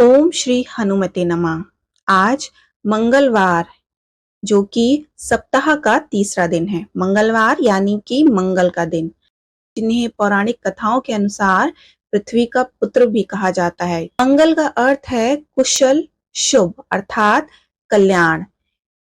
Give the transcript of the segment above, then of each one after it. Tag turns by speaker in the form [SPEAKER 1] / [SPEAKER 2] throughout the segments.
[SPEAKER 1] ओम श्री हनुमते नमः। आज मंगलवार जो कि सप्ताह का तीसरा दिन है। मंगलवार यानी कि मंगल का दिन, जिन्हें पौराणिक कथाओं के अनुसार पृथ्वी का पुत्र भी कहा जाता है। मंगल का अर्थ है कुशल, शुभ अर्थात कल्याण।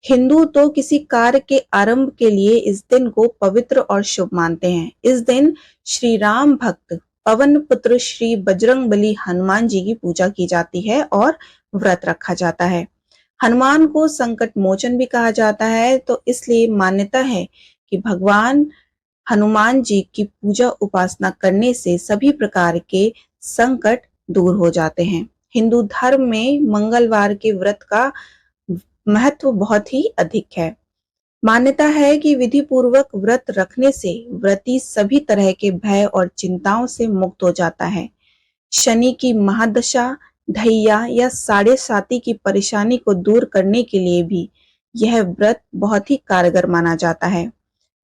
[SPEAKER 1] हिंदू तो किसी कार्य के आरंभ के लिए इस दिन को पवित्र और शुभ मानते हैं। इस दिन श्री राम भक्त पवन पुत्र श्री बजरंगबली हनुमान जी की पूजा की जाती है और व्रत रखा जाता है। हनुमान को संकट मोचन भी कहा जाता है, तो इसलिए मान्यता है कि भगवान हनुमान जी की पूजा उपासना करने से सभी प्रकार के संकट दूर हो जाते हैं। हिंदू धर्म में मंगलवार के व्रत का महत्व बहुत ही अधिक है। मान्यता है कि विधि पूर्वक व्रत रखने से व्रती सभी तरह के भय और चिंताओं से मुक्त हो जाता है। शनि की महादशा, ढैया या साढ़े साती की परेशानी को दूर करने के लिए भी यह व्रत बहुत ही कारगर माना जाता है।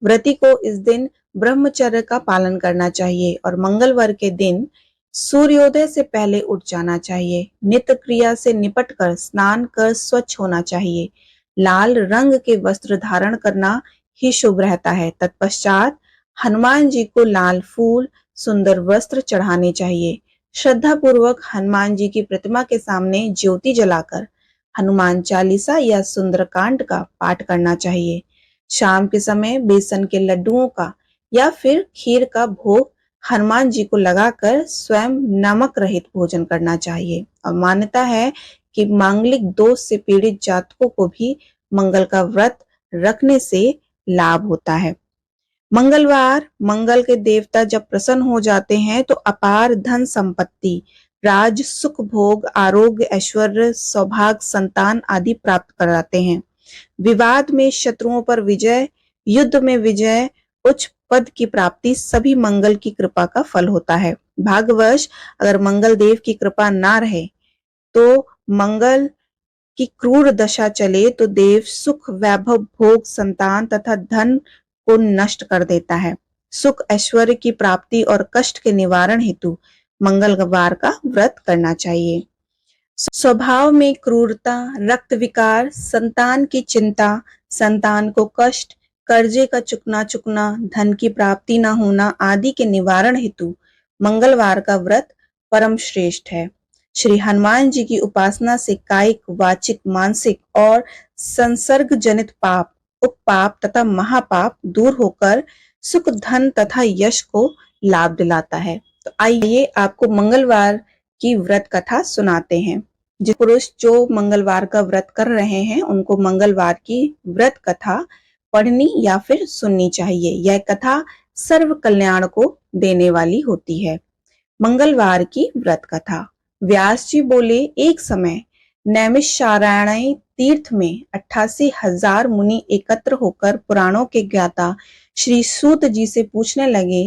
[SPEAKER 1] व्रती को इस दिन ब्रह्मचर्य का पालन करना चाहिए और मंगलवार के दिन सूर्योदय से पहले उठ जाना चाहिए। नित्य क्रिया से निपटकर स्नान कर स्वच्छ होना चाहिए। लाल रंग के वस्त्र धारण करना ही शुभ रहता है। तत्पश्चात हनुमान जी को लाल फूल, सुंदर वस्त्र चढ़ाने चाहिए। श्रद्धा पूर्वक हनुमान जी की प्रतिमा के सामने ज्योति जलाकर हनुमान चालीसा या सुंदरकांड का पाठ करना चाहिए। शाम के समय बेसन के लड्डुओं का या फिर खीर का भोग हनुमान जी को लगाकर स्वयं नमक रहित भोजन करना चाहिए। और मान्यता है कि मांगलिक दोष से पीड़ित जातकों को भी मंगल का व्रत रखने से लाभ होता है। मंगलवार मंगल के देवता जब प्रसन्न हो जाते हैं तो अपार धन संपत्ति, राज, सुख, भोग, आरोग्य, ऐश्वर्य, सौभाग्य, संतान आदि प्राप्त कराते हैं। विवाद में शत्रुओं पर विजय, युद्ध में विजय, उच्च पद की प्राप्ति सभी मंगल की कृपा का फल होता है। भाग्यवश अगर मंगल देव की कृपा ना रहे तो मंगल की क्रूर दशा चले तो देव सुख, वैभव, भोग, संतान तथा धन को नष्ट कर देता है। सुख, ऐश्वर्य की प्राप्ति और कष्ट के निवारण हेतु मंगलवार का व्रत करना चाहिए। स्वभाव में क्रूरता, रक्त विकार, संतान की चिंता, संतान को कष्ट, कर्जे का चुकना, धन की प्राप्ति न होना आदि के निवारण हेतु मंगलवार का व्रत परम श्रेष्ठ है। श्री हनुमान जी की उपासना से कायिक, वाचिक, मानसिक और संसर्ग जनित पाप, उपपाप तथा महापाप दूर होकर सुख, धन तथा यश को लाभ दिलाता है। तो आइए आपको मंगलवार की व्रत कथा सुनाते हैं। जो पुरुष जो मंगलवार का व्रत कर रहे हैं उनको मंगलवार की व्रत कथा पढ़नी या फिर सुननी चाहिए। यह कथा सर्व कल्याण को देने वाली होती है। मंगलवार की व्रत कथा। व्यास जी बोले, एक समय नैमिषारण्य तीर्थ में 88,000 मुनि एकत्र होकर पुराणों के ज्ञाता श्री सूत जी से पूछने लगे।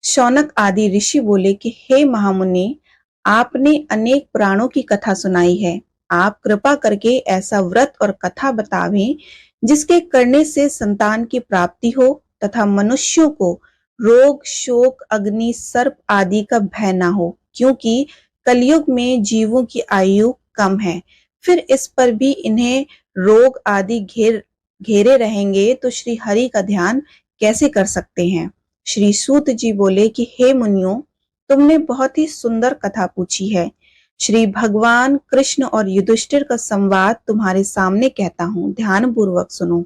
[SPEAKER 1] शौनक आदि ऋषि बोले कि हे महामुनि, आपने अनेक पुराणों की कथा सुनाई है। आप कृपा करके ऐसा व्रत और कथा बतावें जिसके करने से संतान की प्राप्ति हो तथा मनुष्यों को रोग, शोक, अग्नि, सर्प आदि का भय ना हो, क्योंकि कलयुग में जीवों की आयु कम है। फिर इस पर भी इन्हें रोग आदि घेरे रहेंगे तो श्री हरि का ध्यान कैसे कर सकते हैं। श्री सूत जी बोले कि हे मुनियों, तुमने बहुत ही सुंदर कथा पूछी है। श्री भगवान कृष्ण और युधिष्ठिर का संवाद तुम्हारे सामने कहता हूँ, ध्यान पूर्वक सुनो।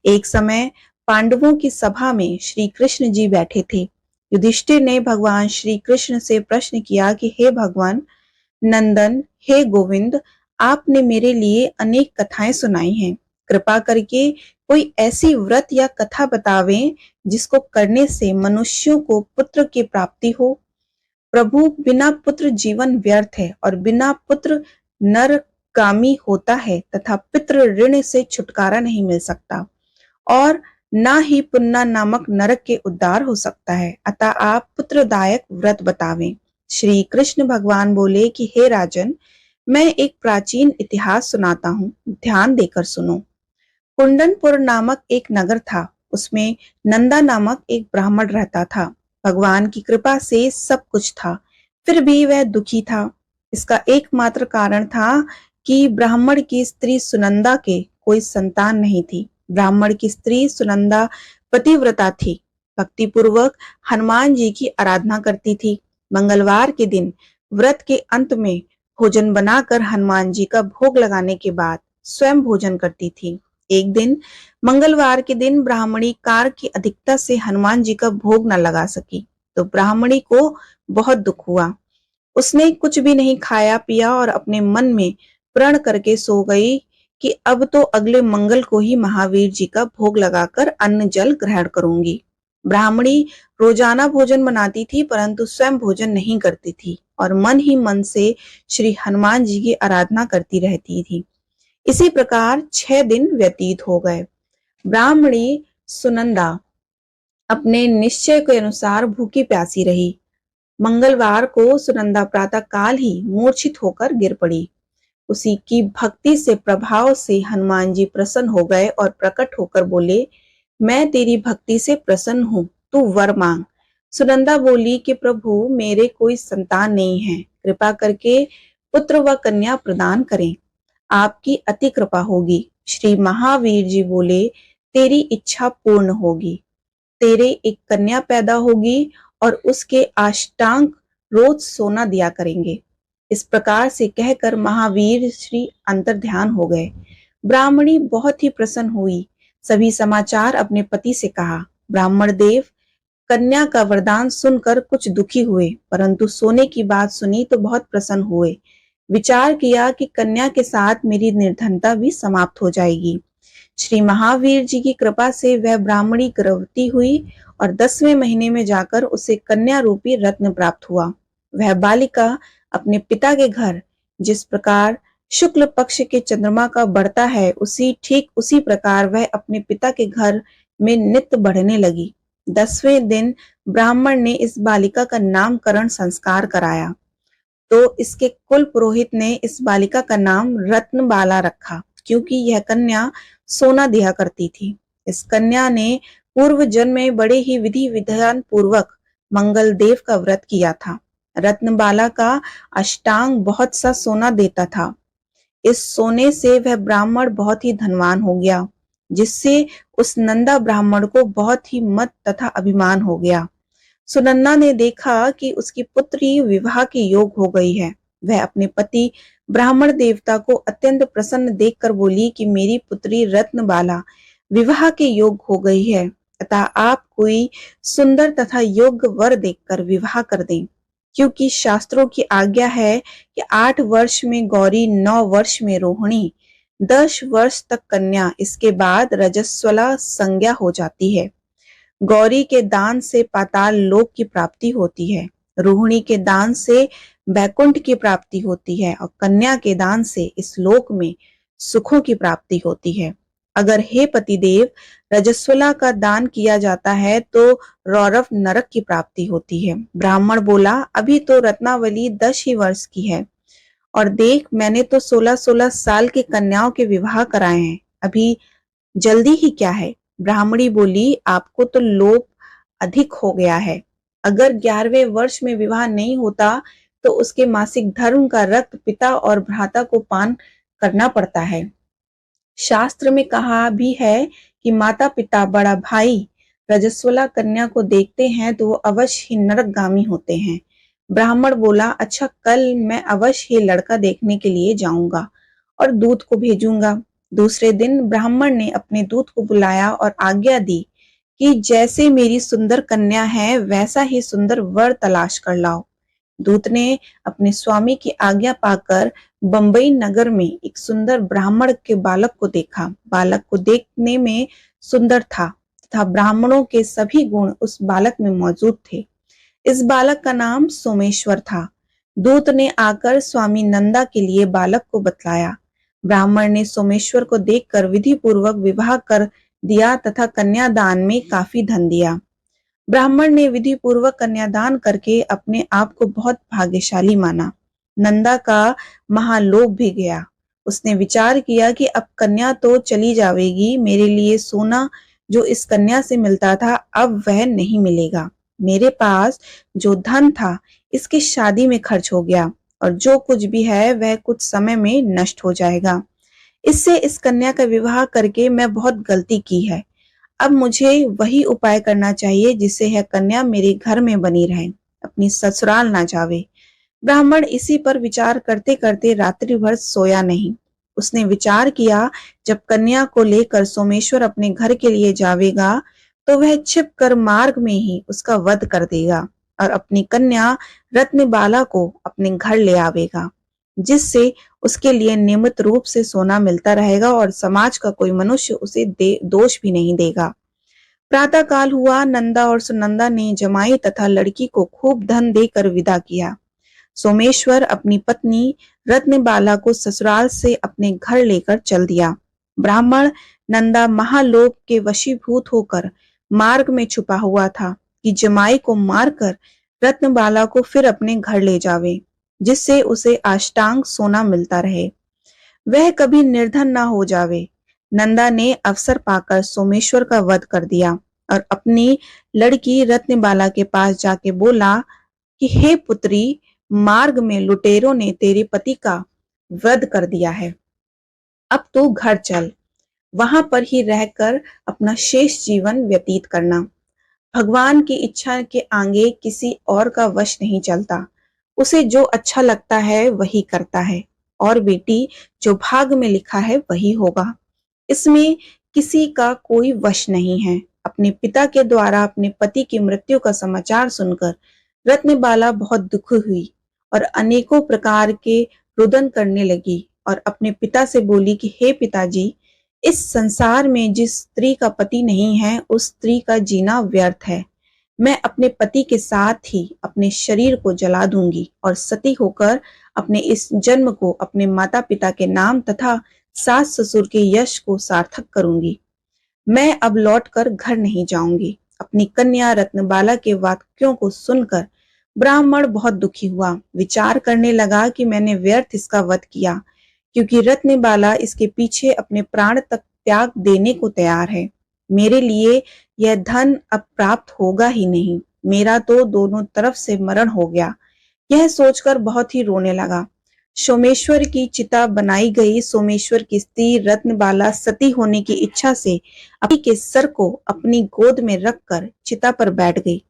[SPEAKER 1] एक समय पांडवों की सभा में श्री कृष्ण जी बैठे थे। युधिष्ठिर ने भगवान श्री कृष्ण से प्रश्न किया कि हे भगवान नंदन, हे गोविंद, आपने मेरे लिए अनेक कथाएं सुनाई हैं। कृपा करके कोई ऐसी व्रत या कथा बतावें जिसको करने से मनुष्यों को पुत्र की प्राप्ति हो। प्रभु, बिना पुत्र जीवन व्यर्थ है और बिना पुत्र नरगामी होता है तथा पितृ ऋण से छुटकारा नहीं मिल सकता और ना ही पुन्ना नामक नरक के उद्धार हो सकता है। अतः आप पुत्रदायक व्रत बतावें। श्री कृष्ण भगवान बोले कि हे राजन, मैं एक प्राचीन इतिहास सुनाता हूँ, ध्यान देकर सुनो। कुंडनपुर नामक एक नगर था। उसमें नंदा नामक एक ब्राह्मण रहता था। भगवान की कृपा से सब कुछ था, फिर भी वह दुखी था। इसका एकमात्र कारण था कि ब्राह्मण की स्त्री सुनंदा के कोई संतान नहीं थी। ब्राह्मण की स्त्री सुनंदा पतिव्रता थी, भक्तिपूर्वक हनुमान जी की आराधना करती थी। मंगलवार के दिन व्रत के अंत में भोजन बनाकर हनुमान जी का भोग लगाने के बाद स्वयं भोजन करती थी। एक दिन मंगलवार के दिन ब्राह्मणी कार की अधिकता से हनुमान जी का भोग न लगा सकी, तो ब्राह्मणी को बहुत दुख हुआ। उसने कुछ भी नहीं खाया पिया और अपने मन में प्रण करके सो गई कि अब तो अगले मंगल को ही महावीर जी का भोग लगाकर अन्न जल ग्रहण करूंगी। ब्राह्मणी रोजाना भोजन बनाती थी, परंतु स्वयं भोजन नहीं करती थी और मन ही मन से श्री हनुमान जी की आराधना करती रहती थी। इसी प्रकार 6 दिन व्यतीत हो गए। ब्राह्मणी सुनंदा अपने निश्चय के अनुसार भूखी प्यासी रही। मंगलवार को सुनंदा प्रातः काल ही मूर्छित होकर गिर पड़ी। उसी की भक्ति से प्रभाव से हनुमान जी प्रसन्न हो गए और प्रकट होकर बोले, मैं तेरी भक्ति से प्रसन्न हूँ, तू वर मांग। सुनंदा बोली कि प्रभु, मेरे कोई संतान नहीं है, कृपा करके पुत्र व कन्या प्रदान करें, आपकी अति कृपा होगी। श्री महावीर जी बोले, तेरी इच्छा पूर्ण होगी, तेरे एक कन्या पैदा होगी और उसके अष्टांग रोज सोना दिया करेंगे। इस प्रकार से कहकर महावीर श्री अंतर्ध्यान हो गए। ब्राह्मणी बहुत ही प्रसन्न हुई, सभी समाचार अपने पति से कहा। ब्राह्मण देव कन्या का वरदान सुनकर कुछ दुखी हुए, परंतु सोने की बात सुनी तो बहुत प्रसन्न हुए। विचार किया कि कन्या के साथ मेरी निर्धनता भी समाप्त हो जाएगी। श्री महावीर जी की कृपा से वह ब्राह्मणी गर्भवती हुई और 10वें महीने में जाकर उसे कन्या रूपी रत्न प्राप्त हुआ। वह बालिका अपने पिता के घर जिस प्रकार शुक्ल पक्ष के चंद्रमा का बढ़ता है, ठीक उसी प्रकार वह अपने पिता के घर में नित्य बढ़ने लगी। 10वें दिन ब्राह्मण ने इस बालिका का नामकरण संस्कार कराया, तो इसके कुल पुरोहित ने इस बालिका का नाम रत्नबाला रखा, क्योंकि यह कन्या सोना दिया करती थी। इस कन्या ने पूर्व जन्म में बड़े ही विधि विधान पूर्वक मंगल देव का व्रत किया था। रत्नबाला का अष्टांग बहुत सा सोना देता था। इस सोने से वह ब्राह्मण बहुत ही धनवान हो गया, जिससे उस नंदा ब्राह्मण को बहुत ही मत तथा अभिमान हो गया। सुनन्ना ने देखा कि उसकी पुत्री विवाह के योग हो गई है। वह अपने पति ब्राह्मण देवता को अत्यंत प्रसन्न देखकर बोली कि मेरी पुत्री रत्नबाला विवाह के योग हो गई है, अतः आप कोई सुंदर तथा योग्य वर देखकर विवाह कर दें, क्योंकि शास्त्रों की आज्ञा है कि 8 वर्ष में गौरी, 9 वर्ष में रोहिणी, 10 वर्ष तक कन्या, इसके बाद रजस्वला संज्ञा हो जाती है। गौरी के दान से पाताल लोक की प्राप्ति होती है, रोहिणी के दान से बैकुंठ की प्राप्ति होती है और कन्या के दान से इस लोक में सुखों की प्राप्ति होती है। अगर हे पतिदेव रजस्वला का दान किया जाता है तो रौरव नरक की प्राप्ति होती है। ब्राह्मण बोला, अभी तो रत्नावली 10 ही वर्ष की है और देख मैंने तो 16-16 साल की कन्याओं के विवाह कराए हैं, अभी जल्दी ही क्या है। ब्राह्मणी बोली, आपको तो लोभ अधिक हो गया है। अगर 11वें वर्ष में विवाह नहीं होता तो उसके मासिक धर्म का रक्त पिता और भ्राता को पान करना पड़ता है। शास्त्र में कहा भी है कि माता पिता बड़ा भाई रजस्वला कन्या को देखते हैं तो वो अवश्य ही नरकगामी होते हैं। ब्राह्मण बोला, अच्छा कल मैं अवश्य ही लड़का देखने के लिए जाऊंगा और दूत को भेजूंगा। दूसरे दिन ब्राह्मण ने अपने दूत को बुलाया और आज्ञा दी कि जैसे मेरी सुंदर कन्या है वैसा ही सुंदर वर तलाश कर लाओ। दूत ने अपने स्वामी की आज्ञा पाकर बंबई नगर में एक सुंदर ब्राह्मण के बालक को देखा। बालक को देखने में सुंदर था तथा ब्राह्मणों के सभी गुण उस बालक में मौजूद थे। इस बालक का नाम सोमेश्वर था। दूत ने आकर स्वामी नंदा के लिए बालक को बतलाया। ब्राह्मण ने सोमेश्वर को देखकर विधि पूर्वक विवाह कर दिया तथा कन्यादान में काफी धन दिया। ब्राह्मण ने विधि पूर्वक कन्यादान करके अपने आप को बहुत भाग्यशाली माना। नंदा का महालोभ भी गया। उसने विचार किया कि अब कन्या तो चली जाएगी, मेरे लिए सोना जो इस कन्या से मिलता था अब वह नहीं मिलेगा। मेरे पास जो धन था इसकी शादी में खर्च हो गया। और जो कुछ भी है वह कुछ समय में नष्ट हो जाएगा। इससे इस कन्या का विवाह करके मैं बहुत गलती की है। अब मुझे वही उपाय करना चाहिए जिससे यह कन्या मेरे घर में बनी रहे, अपनी ससुराल ना जावे। ब्राह्मण इसी पर विचार करते करते रात्रि भर सोया नहीं। उसने विचार किया, जब कन्या को लेकर सोमेश्वर अपने घर के लिए जावेगा तो वह छिप कर मार्ग में ही उसका वध कर देगा और अपनी कन्या रत्नबाला को अपने घर ले आवेगा, जिससे उसके लिए नियमित रूप से सोना मिलता रहेगा और समाज का कोई मनुष्य उसे दोष भी नहीं देगा। प्रातः काल हुआ। नंदा और सुनंदा ने जमाई तथा लड़की को खूब धन देकर विदा किया। सोमेश्वर अपनी पत्नी रत्नबाला को ससुराल से अपने घर लेकर चल दिया। ब्राह्मण नंदा महालोभ के वशीभूत होकर मार्ग में छुपा हुआ था कि जमाई को मारकर रत्नबाला को फिर अपने घर ले जावे, जिससे उसे अष्टांग सोना मिलता रहे, वह कभी निर्धन ना हो जावे। नंदा ने अवसर पाकर सोमेश्वर का वध कर दिया और अपनी लड़की रत्नबाला के पास जाके बोला कि हे पुत्री, मार्ग में लुटेरों ने तेरे पति का वध कर दिया है। अब तू घर चल, वहां पर ही रहकर अपना शेष जीवन व्यतीत करना। भगवान की इच्छा के आगे किसी और का वश नहीं चलता। उसे जो अच्छा लगता है वही करता है। और बेटी, जो भाग में लिखा है वही होगा। इसमें किसी का कोई वश नहीं है। अपने पिता के द्वारा अपने पति की मृत्यु का समाचार सुनकर रत्नबाला बहुत दुखी हुई और अनेकों प्रकार के रुदन करने लगी और अपने पिता से बोली कि हे पिताजी, इस संसार में जिस स्त्री का पति नहीं है उस स्त्री का जीना व्यर्थ है। मैं अपने पति के साथ ही अपने शरीर को जला दूंगी और सती होकर अपने इस जन्म को अपने माता पिता के नाम तथा सास ससुर के यश को सार्थक करूंगी। मैं अब लौटकर घर नहीं जाऊंगी। अपनी कन्या रत्नबाला के वाक्यों को सुनकर ब्राह्मण बहुत दुखी हुआ। विचार करने लगा कि मैंने व्यर्थ इसका वध किया, क्योंकि रत्नबाला इसके पीछे अपने प्राण तक त्याग देने को तैयार है। मेरे लिए यह धन अब प्राप्त होगा ही नहीं। मेरा तो दोनों तरफ से मरण हो गया। यह सोचकर बहुत ही रोने लगा। सोमेश्वर की चिता बनाई गई। सोमेश्वर की स्त्री रत्नबाला सती होने की इच्छा से अपनी के सर को अपनी गोद में रखकर चिता पर बैठ गई।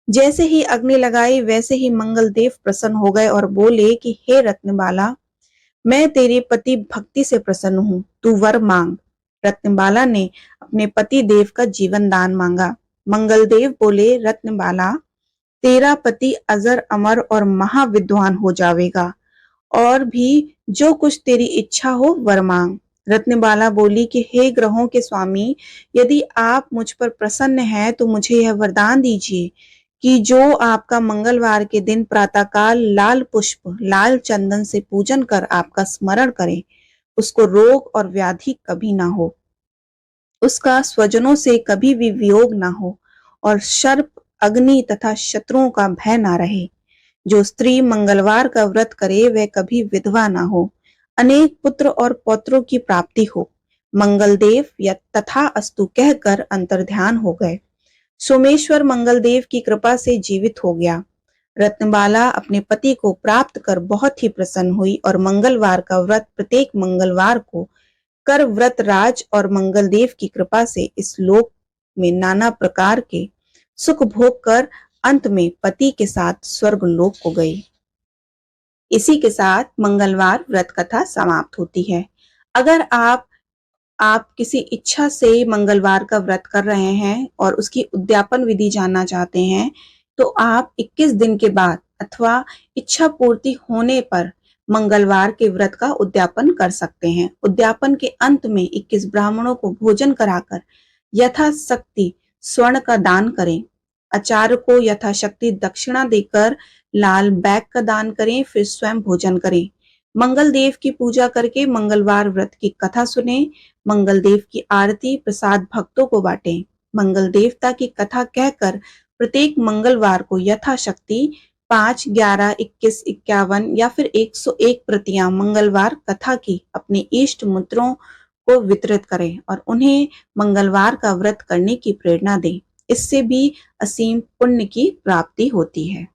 [SPEAKER 1] जैसे ही अग्नि लगाई वैसे ही मंगलदेव प्रसन्न हो गए और बोले कि हे रत्नबाला, मैं तेरे पति भक्ति से प्रसन्न हूँ, तू वर मांग। रत्नबाला ने अपने पति देव का जीवन दान मांगा। मंगलदेव बोले, रत्नबाला, तेरा पति अजर अमर और महाविद्वान हो जाएगा और भी जो कुछ तेरी इच्छा हो वर मांग। रत्नबाला बोली कि हे ग्रहों के स्वामी, यदि आप मुझ पर प्रसन्न हैं तो मुझे यह वरदान दीजिए कि जो आपका मंगलवार के दिन प्रातःकाल लाल पुष्प लाल चंदन से पूजन कर आपका स्मरण करे, उसको रोग और व्याधि कभी ना हो, उसका स्वजनों से कभी भी वियोग ना हो और सर्प अग्नि तथा शत्रुओं का भय ना रहे। जो स्त्री मंगलवार का व्रत करे वह कभी विधवा ना हो, अनेक पुत्र और पौत्रों की प्राप्ति हो। मंगलदेव या तथा अस्तु कहकर अंतर्ध्यान हो गए। सोमेश्वर मंगलदेव की कृपा से जीवित हो गया। रत्नबाला अपने पति को प्राप्त कर बहुत ही प्रसन्न हुई और मंगलवार का व्रत प्रत्येक मंगलवार को कर व्रत राज और मंगलदेव की कृपा से इस लोक में नाना प्रकार के सुख भोग कर अंत में पति के साथ स्वर्ग लोक को गई। इसी के साथ मंगलवार व्रत कथा समाप्त होती है। अगर आप किसी इच्छा से मंगलवार का व्रत कर रहे हैं और उसकी उद्यापन विधि जानना चाहते हैं तो आप 21 दिन के बाद अथवा इच्छा पूर्ति होने पर मंगलवार के व्रत का उद्यापन कर सकते हैं। उद्यापन के अंत में 21 ब्राह्मणों को भोजन कराकर यथाशक्ति स्वर्ण का दान करें। आचार्य को यथाशक्ति दक्षिणा देकर लाल बैग का दान करें, फिर स्वयं भोजन करें। मंगल देव की पूजा करके मंगलवार व्रत की कथा सुने। मंगल देव की आरती प्रसाद भक्तों को बांटें। मंगल देवता की कथा कहकर प्रत्येक मंगलवार को यथाशक्ति 5, 11, 21, 51 या फिर 101 प्रतियां मंगलवार कथा की अपने इष्ट मित्रों को वितरित करें और उन्हें मंगलवार का व्रत करने की प्रेरणा दें। इससे भी असीम पुण्य की प्राप्ति होती है।